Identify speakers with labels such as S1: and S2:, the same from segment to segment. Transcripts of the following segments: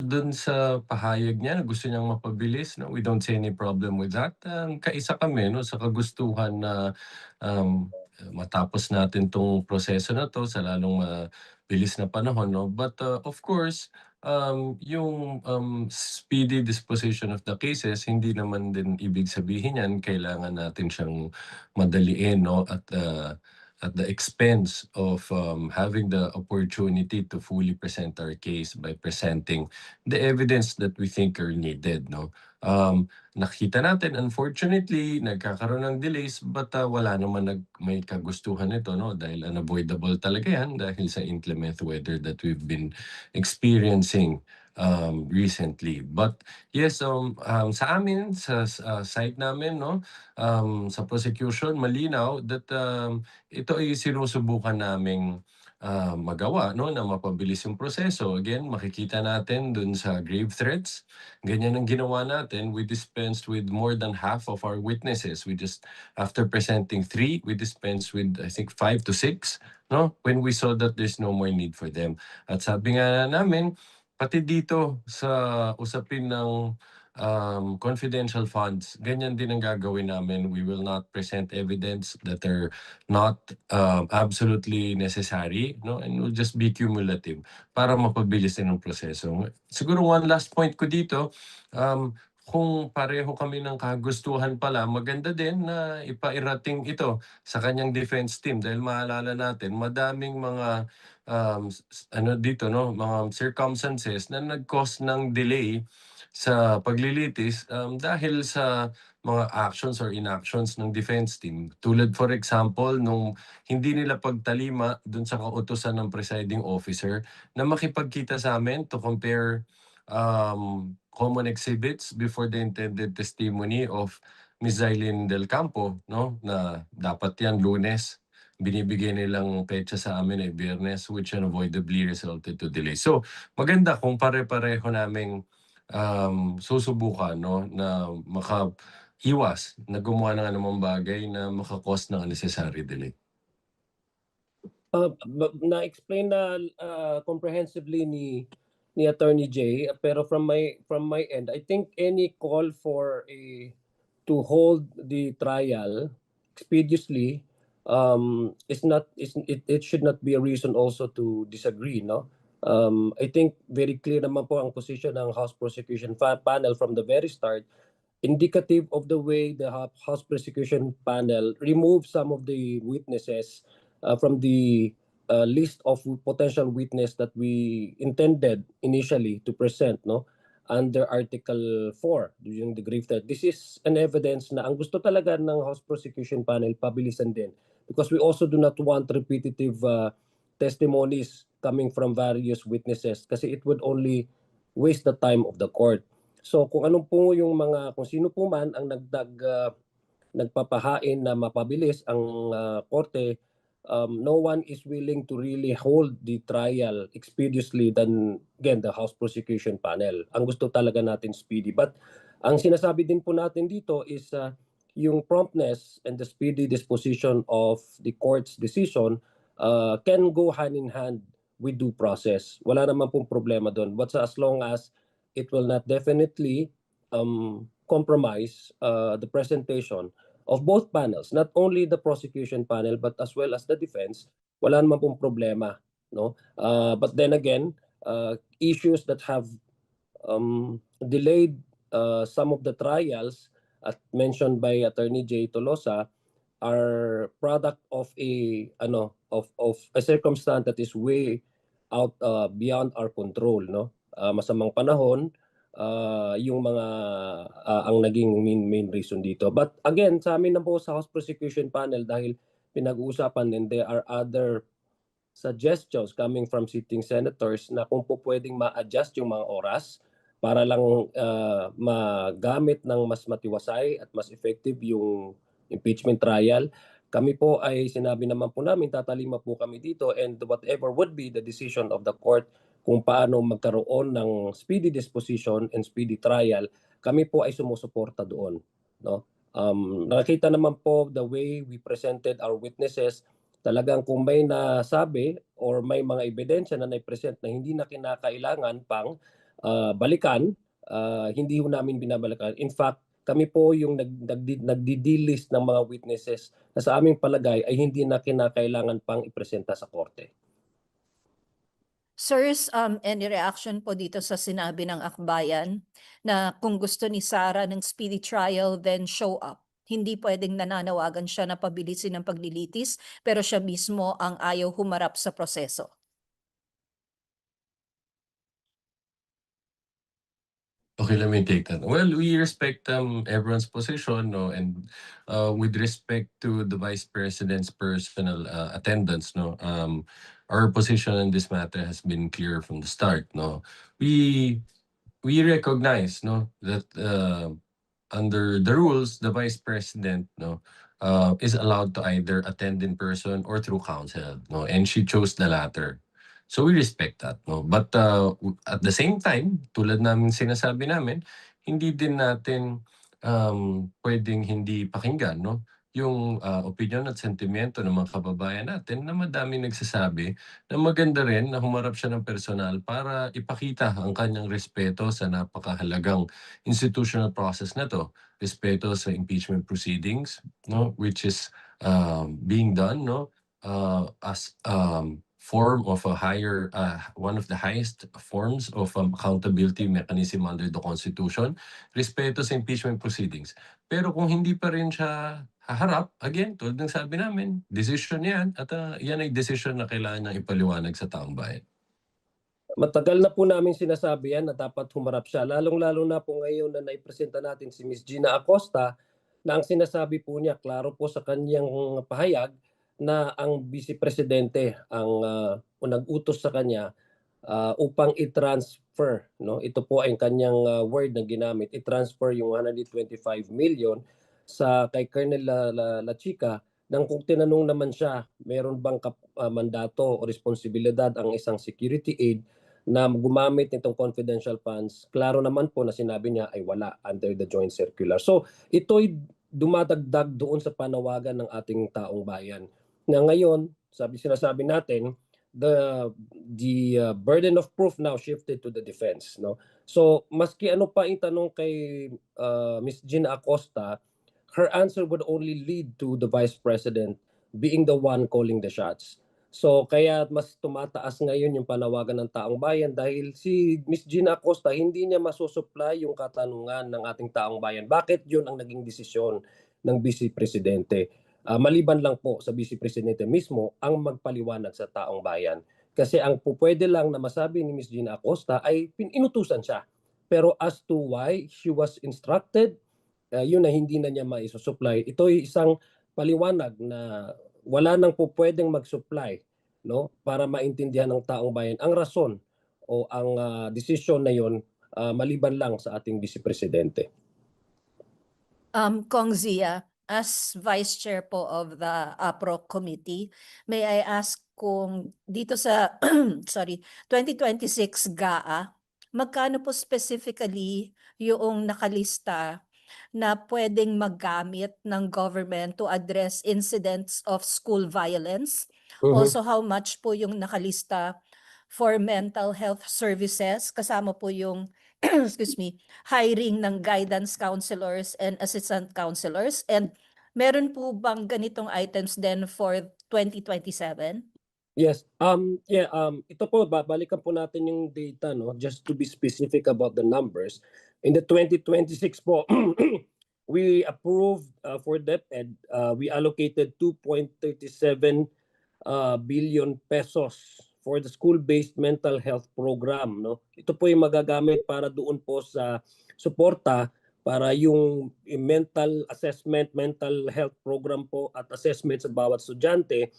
S1: dun sa pahayag niya na gusto niyang mapabilis 'no, we don't see any problem with that. Kaisa kami 'no sa kagustuhan na, matapos natin 'tong proseso na 'to sa lalong mabilis na panahon 'no. But, of course, yung, speedy disposition of the cases hindi naman din ibig sabihin niyan kailangan natin siyang madaliin 'no at the expense of having the opportunity to fully present our case by presenting the evidence that we think are needed, no? Nakita natin, unfortunately, nagkakaroon ng delays, but wala naman may kagustuhan nito, no? Dahil unavoidable talaga yan dahil sa inclement weather that we've been experiencing recently. But yes, sa amin, sa site namin, no, sa prosecution, malinaw that ito ay sinusubukan naming, magawa 'no, na mapabilis yung proseso. Again, makikita natin dun sa grave threats, ganyan ang ginawa natin. We dispensed with more than half of our witnesses. After presenting 3, we dispensed with I think 5 to 6 'no, when we saw that there's no more need for them. At sabi nga namin, pati dito sa usapin ng confidential funds, ganyan din ang gagawin namin. We will not present evidence that are not absolutely necessary, no? And will just be cumulative para mapabilis din ang proseso. Siguro one last point ko dito, kung pareho kami ng kagustuhan pala, maganda din na ipairating ito sa kanyang defense team dahil maalala natin madaming mga ano dito no, mga circumstances na nag-cause ng delay sa paglilitis, dahil sa mga actions or inactions ng defense team. Tulad for example nung hindi nila pagtalima dun sa kautusan ng presiding officer na makipagkita sa amin to compare, common exhibits before the intended testimony of Miss Zylene Del Campo 'no, na dapat 'yan Lunes. Binibigay nilang petsa sa amin ay Biyernes, which unavoidably resulted to delay. So, maganda kung pare-pareho naming susubukan 'no, na makaiwas na gumawa ng anumang bagay na maka-cause ng unnecessary delay.
S2: Na-explain na comprehensively ni Attorney Jay, pero from my end, I think any call for to hold the trial expeditiously it should not be a reason also to disagree, no? I think very clear naman po ang position ng House Prosecution Panel from the very start, indicative of the way the House Prosecution Panel removed some of the witnesses from the list of potential witness that we intended initially to present, no, under Article 4 during the grave threat. This is an evidence na ang gusto talaga ng House Prosecution Panel pabilisan din, because we also do not want repetitive testimonies coming from various witnesses kasi it would only waste the time of the court. So kung kung sino po man ang nagpapahain na mapabilis ang korte, no one is willing to really hold the trial expeditiously than again the House Prosecution Panel. Ang gusto talaga natin speedy. But ang sinasabi din po natin dito is yung promptness and the speedy disposition of the court's decision can go hand in hand with due process. Wala naman pong problema doon. But as long as it will not definitely compromise the presentation of both panels, not only the prosecution panel but as well as the defense, wala naman pong problema, no? But then again, issues that have delayed some of the trials at mentioned by Attorney Jay Tolosa are product of of a circumstance that is way out beyond our control, no? Masamang panahon, yung mga ang naging main reason dito. But again, sa amin na po sa House Prosecution Panel, dahil pinag-uusapan and there are other suggestions coming from sitting senators na kung po pwedeng ma-adjust yung mga oras para lang magamit ng mas matiwasay at mas effective yung impeachment trial. Kami po ay sinabi naman po namin, tatalima po kami dito, and whatever would be the decision of the court kung paano magkaroon ng speedy disposition and speedy trial, kami po ay sumusuporta doon, no? Nakita naman po the way we presented our witnesses, talagang kung may nasabi or may mga ebidensya na nai-present na hindi na kinakailangan pang balikan, hindi ho namin binabalikan. In fact, kami po yung nagdi-delist ng mga witnesses na sa aming palagay ay hindi na kinakailangan pang ipresenta sa korte.
S3: Sirs, any reaction po dito sa sinabi ng akbayan na kung gusto ni Sarah ng speedy trial, then show up. Hindi pwedeng nananawagan siya na pabilisin ang paglilitis, pero siya mismo ang ayaw humarap sa proseso.
S1: Okay, let me take that. Well, we respect everyone's position, no, and with respect to the Vice President's personal attendance, no, our position in this matter has been clear from the start, no. We recognize, no, that under the rules, the Vice President, no, is allowed to either attend in person or through counsel, no, and she chose the latter. So we respect that, no. But at the same time, tulad namin sinasabi namin, hindi din natin pwedeng hindi pakinggan, no, yung opinyon at sentimiento ng mga kababayan natin na madaming nagsasabi na maganda rin na humarap siya ng personal para ipakita ang kanyang respeto sa napakahalagang institutional process na 'to. Respeto sa impeachment proceedings, no, which is being done, no, as form of a higher one of the highest forms of accountability mechanism under the Constitution, respeto sa impeachment proceedings. Pero kung hindi pa rin siya haharap, again, tulad ng sabi namin, decision 'yan at yan ay decision na kailangan niyang ipaliwanag sa taong bayan.
S2: Matagal na po namin sinasabi yan na dapat humarap siya, lalong-lalo na po ngayon na naipresenta natin si Miss Gina Acosta, na ang sinasabi po niya, klaro po sa kanyang pahayag na ang Vice Presidente ang nag-utos sa kanya upang i-transfer, no? Ito po ay kanyang word na ginamit, i-transfer yung 125 million sa kay Colonel La Chica, nang kung tinanong naman siya, meron bang mandato o responsibilidad ang isang security aid na gumamit nitong confidential funds, klaro naman po na sinabi niya ay wala under the joint circular. So ito'y dumadagdag doon sa panawagan ng ating taong bayan na ngayon, sinasabi natin, the burden of proof now shifted to the defense, no. So maski ano pa itanong kay Miss Gina Acosta, her answer would only lead to the Vice President being the one calling the shots. So kaya mas tumataas ngayon yung panawagan ng taong bayan dahil si Miss Gina Acosta hindi niya masusupply yung katanungan ng ating taong bayan. Bakit yun ang naging desisyon ng Vice Presidente? Maliban lang po sa Vice Presidente mismo ang magpaliwanag sa taong bayan. Kasi ang pupwede lang na masabi ni Miss Gina Acosta ay inutusan siya. Pero as to why she was instructed, yun na hindi na niya maisusupply. Ito ay isang paliwanag na wala nang po pwedeng mag-supply, no, para maintindihan ng taong bayan ang rason o ang desisyon na yon, maliban lang sa ating Vice Presidente.
S3: Kong Zia, as Vice Chair po of the APRO Committee, may I ask kung dito sa 2026 GAA, magkano po specifically yung nakalista na pwedeng maggamit ng government to address incidents of school violence? Also, how much po yung nakalista for mental health services? Kasama po yung excuse me, hiring ng guidance counselors and assistant counselors. And meron po bang ganitong items then for 2027?
S2: Yes. Ito po, babalikan po natin yung data, no, just to be specific about the numbers. In the 2026 po, we approved for DepEd, we allocated 2.37 billion pesos for the school-based mental health program, no. Ito po yung magagamit para doon po sa suporta para yung mental assessment, mental health program po at assessment sa bawat estudyante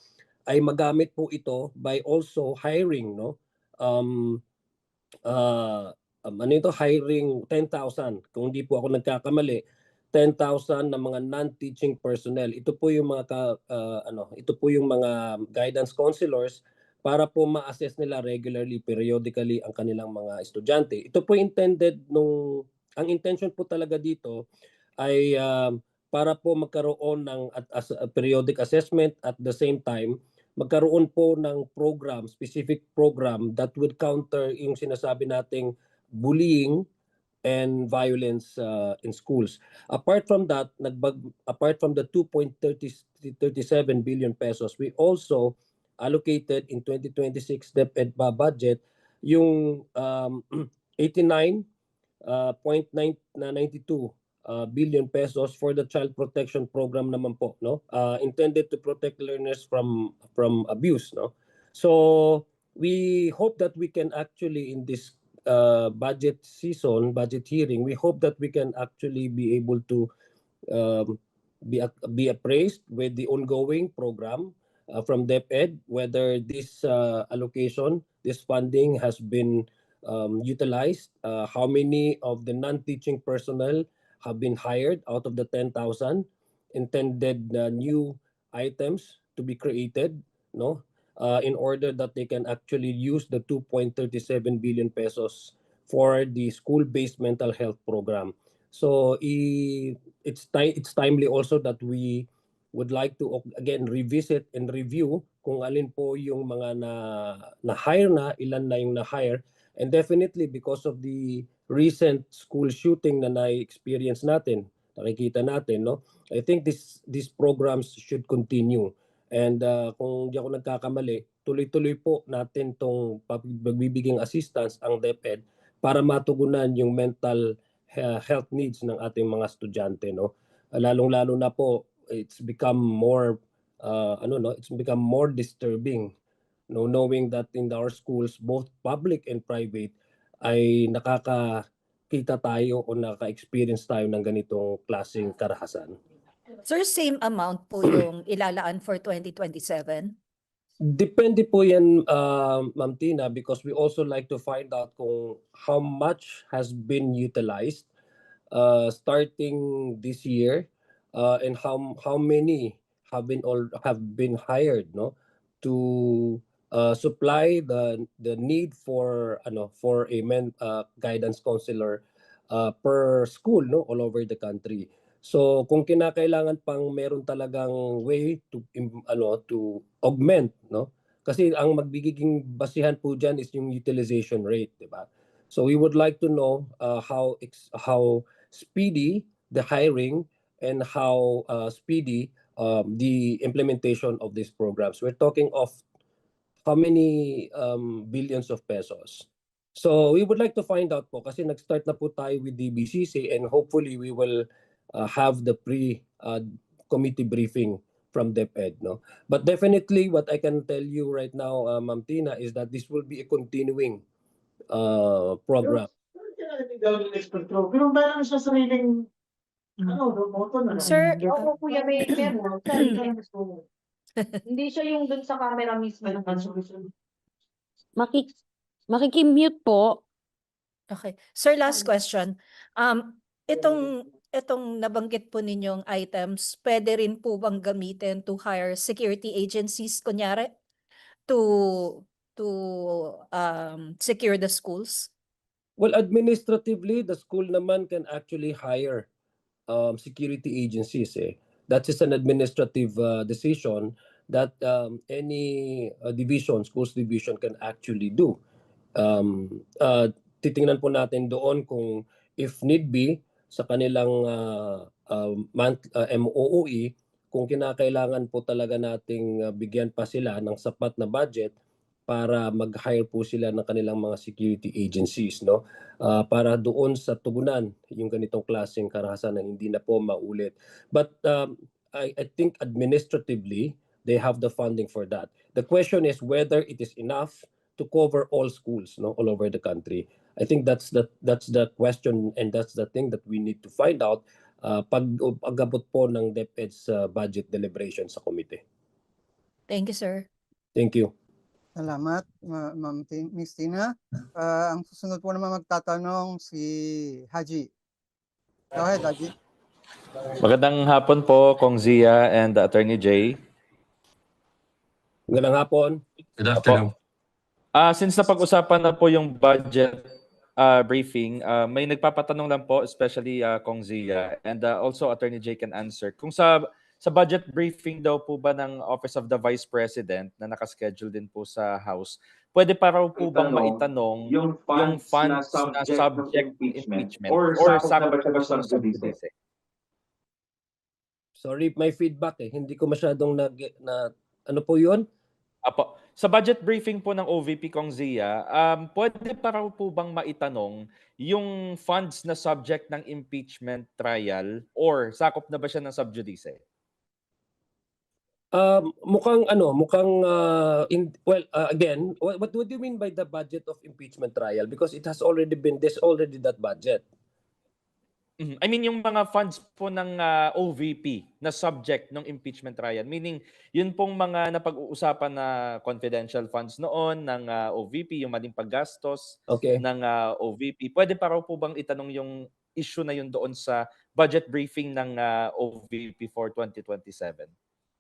S2: ay magamit po ito by also hiring, no, hiring 10,000, kung hindi po ako nagkakamali, 10,000 na mga non-teaching personnel. Ito po yung mga ito po yung mga guidance counselors para po ma-assess nila regularly, periodically ang kanilang mga estudyante. Ito po intended ang intention po talaga dito ay para po magkaroon ng periodic assessment, at the same time magkaroon po ng program, specific program that would counter yung sinasabi nating bullying and violence in schools. Apart from that, apart from the 2.37 billion pesos, we also allocated in 2026 DepEd budget yung 89.92 billion pesos for the child protection program naman po, no, intended to protect learners from abuse, no. So we hope that we can actually, in this budget season, budget hearing, we hope that we can actually be able to be appraised with the ongoing program from DepEd, whether this allocation, this funding has been utilized, how many of the non-teaching personnel have been hired out of the 10,000 intended new items to be created, no, in order that they can actually use the 2.37 billion pesos for the school-based mental health program. So it's timely also that we would like to again revisit and review kung alin po yung mga na-hire na, ilan na yung na-hire. And definitely because of the recent school shooting na na-experience natin, nakikita natin, no? I think these programs should continue. And kung di ako nagkakamali, tuloy-tuloy po natin tong pagbibiging assistance ang DepEd para matugunan yung mental health needs ng ating mga estudyante, no. Lalong-lalo na po it's become more it's become more disturbing, no, knowing that in our schools, both public and private, ay nakakakita tayo o nakaka-experience tayo ng ganitong klaseng karahasan.
S3: Sir, same amount po yung ilalaan for 2027?
S2: Depende po yan, Ma'am Tina, because we also like to find out kung how much has been utilized starting this year, and how many have been hired, no, to supply the need for a guidance counselor per school, no, all over the country. So kung kinakailangan pang meron talagang way to to augment, no, kasi ang magbigiging basihan po diyan is yung utilization rate, di ba? So we would like to know how speedy the hiring and how speedy the implementation of these programs. We're talking of how many billions of pesos. So we would like to find out po kasi nag-start na po tayo with the BCC and hopefully we will have the committee briefing from DepEd, no. But definitely what I can tell you right now, Ma'am Tina, is that this will be a continuing program.
S4: Pero meron siya sariling boto na.
S3: Sir,
S5: Oo, Kuya Memo. Hindi siya yung dun sa camera mismo.
S6: Makikimute po.
S3: Okay. Sir, last question. Itong nabanggit po ninyong items, pwede rin po bang gamitin to hire security agencies, kunyari, to secure the schools?
S2: Well, administratively, the school naman can actually hire security agencies. That is an administrative decision that any schools division can actually do. Titingnan po natin doon kung if need be sa kanilang MOOE, kung kinakailangan po talaga nating bigyan pa sila ng sapat na budget para mag-hire po sila ng kanilang mga security agencies, no, para doon sa tugunan yung ganitong klaseng karahasan na hindi na po maulit. But I think administratively they have the funding for that. The question is whether it is enough to cover all schools, no, all over the country. I think that's the question, and that's the thing that we need to find out pag-abot po ng DepEd's budget deliberation sa komite.
S3: Thank you, sir.
S2: Thank you.
S7: Salamat, Ma'am Miss Tina. Ang susunod po naman magtatanong si Haji. Go ahead, Haji.
S8: Magandang hapon po, Kong Zia and Attorney Jay.
S2: Magandang hapon.
S1: Good afternoon.
S8: Since napag-usapan na po yung budget briefing, may nagpapatanong lang po, especially Kong Zia, and also Attorney Jay can answer. Kung sa budget briefing daw po ba ng Office of the Vice President na nakaschedule din po sa House, pwede pa raw po bang maitanong yung funds na subject ng impeachment or sakop na ba siya ng subjudice?
S2: Sorry, may feedback eh. Hindi ko masyadong ano po 'yun?
S8: Apo. Sa budget briefing po ng OVP Kong Zia, pwede pa raw po bang maitanong yung funds na subject ng impeachment trial or sakop na ba siya ng subjudice?
S2: Mukhang again, what do you mean by the budget of impeachment trial? Because it has already been, there's already that budget.
S8: I mean yung mga funds po ng OVP na subject ng impeachment trial. Meaning, yun pong mga napag-uusapan na confidential funds noon ng OVP, yung maling paggastos
S2: Okay.
S8: ng OVP. Pwede pa raw po bang itanong yung issue na yun doon sa budget briefing ng OVP for 2027?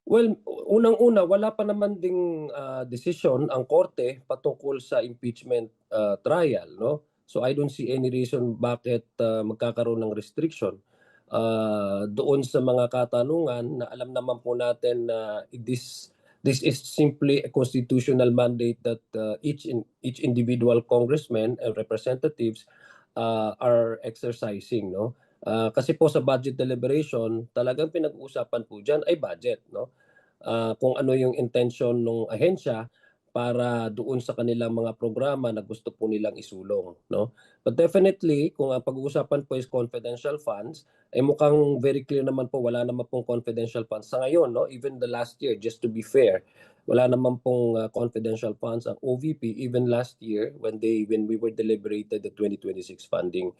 S2: Well, unang-una, wala pa naman ding decision ang korte patungkol sa impeachment trial, no? So I don't see any reason bakit magkakaroon ng restriction doon sa mga katanungan na alam naman po natin na this is simply a constitutional mandate that each individual congressman and representatives are exercising, no? Kasi po sa budget deliberation, talagang pinag-uusapan po diyan ay budget, no? Kung ano yung intention ng ahensya para doon sa kanilang mga programa na gusto po nilang isulong, no? But definitely, kung ang pag-uusapan po is confidential funds, ay mukhang very clear naman po, wala naman pong confidential funds sa ngayon, no? Even the last year, just to be fair, wala naman pong confidential funds ang OVP even last year when we were deliberated the 2026 funding.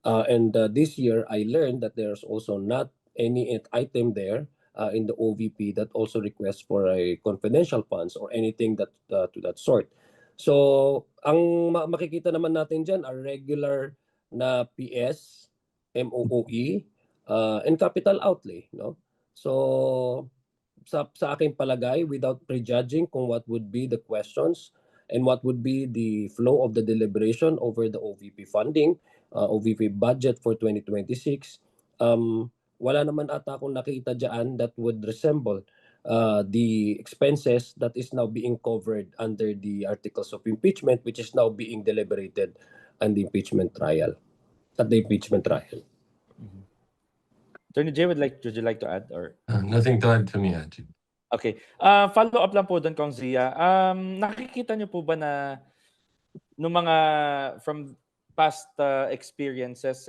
S2: And this year, I learned that there's also not any item there in the OVP that also requests for a confidential funds or anything that to that sort. So, ang makikita naman natin dyan are regular na PS, MOOE, and capital outlay, no? So, sa aking palagay, without prejudging kung what would be the questions and what would be the flow of the deliberation over the OVP funding, OVP budget for 2026, wala naman ata akong nakita dyan that would resemble the expenses that is now being covered under the articles of impeachment, which is now being deliberated on the impeachment trial, at the impeachment trial.
S8: Attorney Jay, would you like to add? Or
S1: Nothing to add to me, Haji.
S8: okay. Follow up lang po doon, Kong Zia. Nakikita niyo po ba na nung mga from past experiences,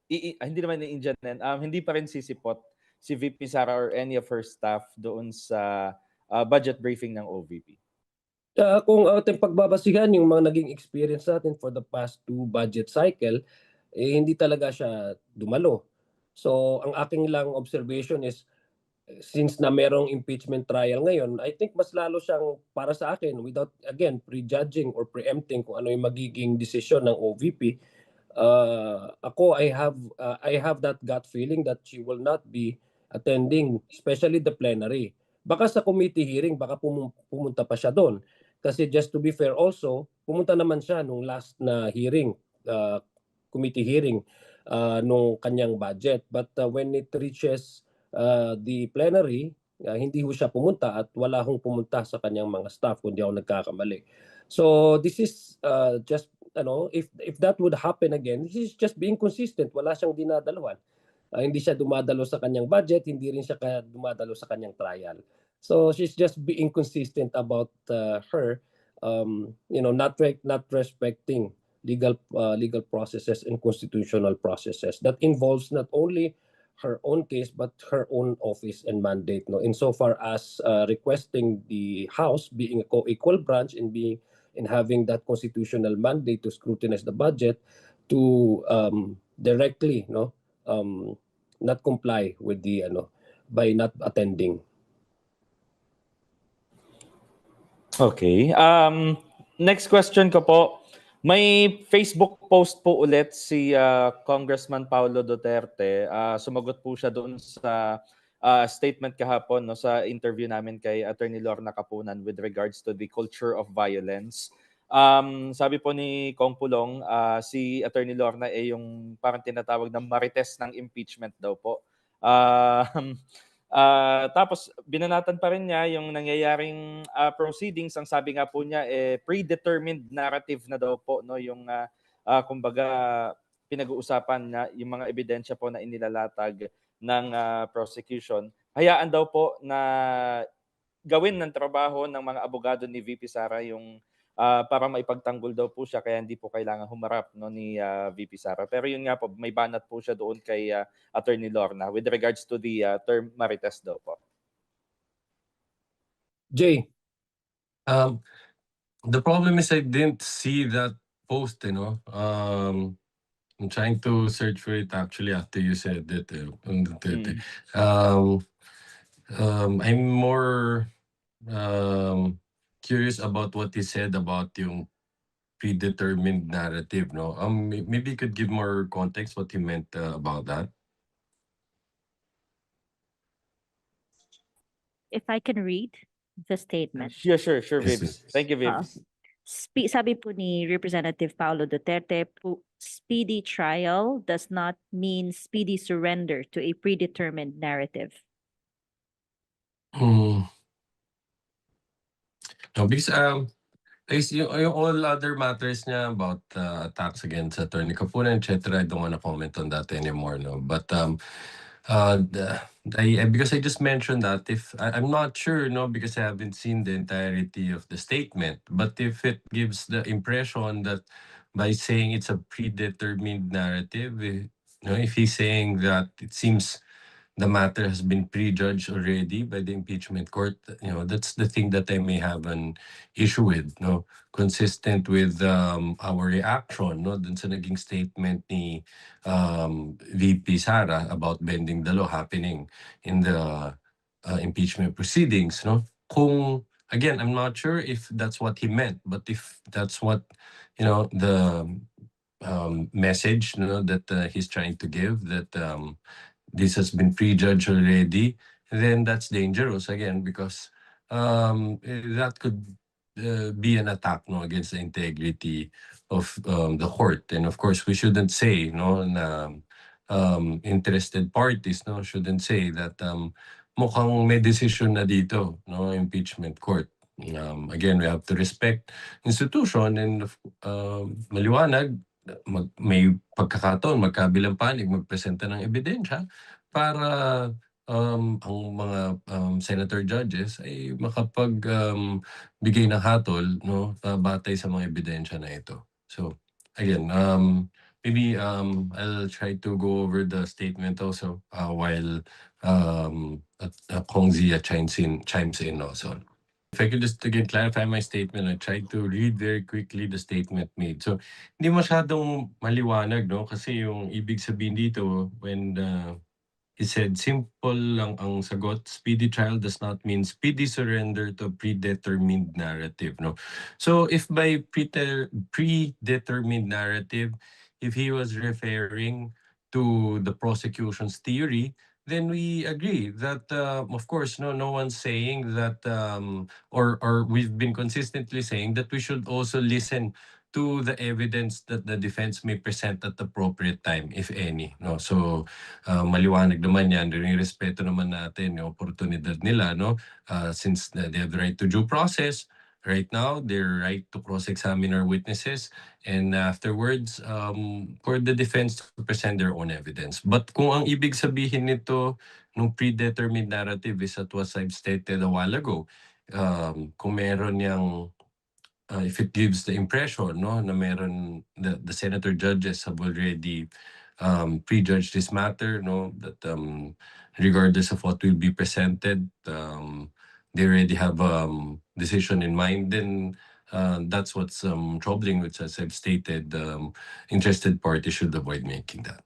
S8: hindi naman ni Indian, hindi pa rin sisipot si VP Sara or any of her staff doon sa budget briefing ng OVP?
S2: Kung ating pagbabasihan yung mga naging experience natin for the past 2 budget cycle, hindi talaga siya dumalo. So ang aking lang observation is, since na merong impeachment trial ngayon, I think mas lalo siyang, para sa akin, without again prejudging or preempting kung ano yung magiging desisyon ng OVP, ako I have that gut feeling that she will not be attending, especially the plenary. Baka sa committee hearing, baka pumunta pa siya doon. Kasi just to be fair also, pumunta naman siya nung last na hearing, committee hearing, nung kanyang budget. But when it reaches the plenary, hindi ho siya pumunta at wala hong pumunta sa kanyang mga staff, kung di ako nagkakamali. So this is just, if that would happen again, this is just being consistent. Wala siyang dinadalawan. Hindi siya dumadalo sa kanyang budget, hindi rin siya dumadalo sa kanyang trial. So she's just being consistent about her, not respecting legal processes and constitutional processes. That involves not only her own case but her own office and mandate, no, insofar as requesting the House, being a co-equal branch and having that constitutional mandate to scrutinize the budget, to directly not comply with the by not attending.
S8: Okay. Next question ko po. May Facebook post po ulit si Congressman Paulo Duterte. Sumagot po siya doon sa statement kahapon, no, sa interview namin kay Attorney Lorna Capunan with regards to the culture of violence. Sabi po ni Kong Pulong, si Attorney Lorna ay yung parang tinatawag na marites ng impeachment daw po. Tapos binanatan pa rin niya yung nangyayaring proceedings. Ang sabi nga po niya, predetermined narrative na daw po, no, yung kumbaga pinag-uusapan na yung mga ebidensya po na inilalatag ng prosecution. Hayaan daw po na gawin ng trabaho ng mga abogado ni VP Sara yung para maipagtanggol daw po siya, kaya hindi po kailangan humarap, no, ni VP Sara. Pero yun nga po, may banat po siya doon kay Attorney Lorna with regards to the term marites daw po.
S2: Jay,
S1: The problem is I didn't see that post, you know. I'm trying to search for it actually after you said it. On the 30. I'm more curious about what he said about yung predetermined narrative, no? Maybe you could give more context what he meant about that.
S6: If I can read the statement.
S8: Yeah, sure,
S1: Yes,
S8: Vibs.
S1: yes.
S8: Thank you, Vibs.
S6: Sabi po ni Representative Paulo Duterte, speedy trial does not mean speedy surrender to a predetermined narrative.
S1: No, because yung all other matters niya about attacks against Attorney Capuna, etc. I don't want to comment on that anymore, no. But because I just mentioned that, if I'm not sure, no, because I haven't seen the entirety of the statement. But if it gives the impression that by saying it's a predetermined narrative, no, if he's saying that it seems the matter has been prejudged already by the impeachment court, you know, that's the thing that I may have an issue with, no, consistent with our reaction, no, dun sa naging statement ni VP Sara about bending the law happening in the impeachment proceedings, no. Kung again, I'm not sure if that's what he meant, but if that's what, you know, the message, you know, that he's trying to give, that this has been prejudged already, then that's dangerous again, because that could be an attack, no, against the integrity of the court. And of course, we shouldn't say, no, na interested parties, no, shouldn't say that mukhang may decision na dito, no, impeachment court. Again, we have to respect institution, and maliwanag, may pagkakataon, magkabilang panig, magpresenta ng ebidensya para ang mga senator judges ay bigay ng hatol, no, batay sa mga ebidensya na ito. So again, maybe I'll try to go over the statement also while Kong Zia chimes in also. If I could just again clarify my statement, I tried to read very quickly the statement made. So hindi masyadong maliwanag, no, kasi yung ibig sabihin dito when he said simple lang ang sagot, speedy trial does not mean speedy surrender to predetermined narrative, no. So if by predetermined narrative, if he was referring to the prosecution's theory, then we agree that of course no one's saying that or we've been consistently saying that we should also listen to the evidence that the defense may present at the appropriate time, if any, no. So maliwanag naman yan, respeto naman natin yung oportunidad nila, no, since they have the right to due process. Right now, their right to cross-examine our witnesses, and afterwards, for the defense to present their own evidence. But kung ang ibig sabihin nito, nung predetermined narrative is at what I've stated a while ago, kung meron yung, if it gives the impression, no, na meron, the senator judges have already prejudged this matter, no, that regardless of what will be presented, they already have decision in mind, then that's what's troubling, which, as I've stated, interested parties should avoid making that.